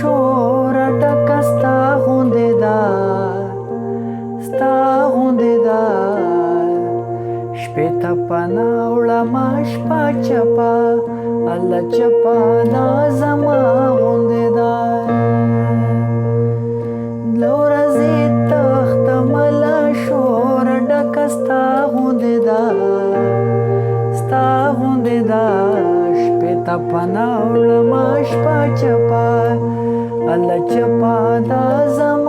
شور ډکه ستا غوندې ده ستا غوندې ده شپې ته پناه وړمه شپه چپه الله چپه دا زما غوندې ده له ورځې تختمه له شوره ډکه ستا غوندې ده ستا غوندې ده شپې ته پناه وړمه شپه چپه الله چپه دا زما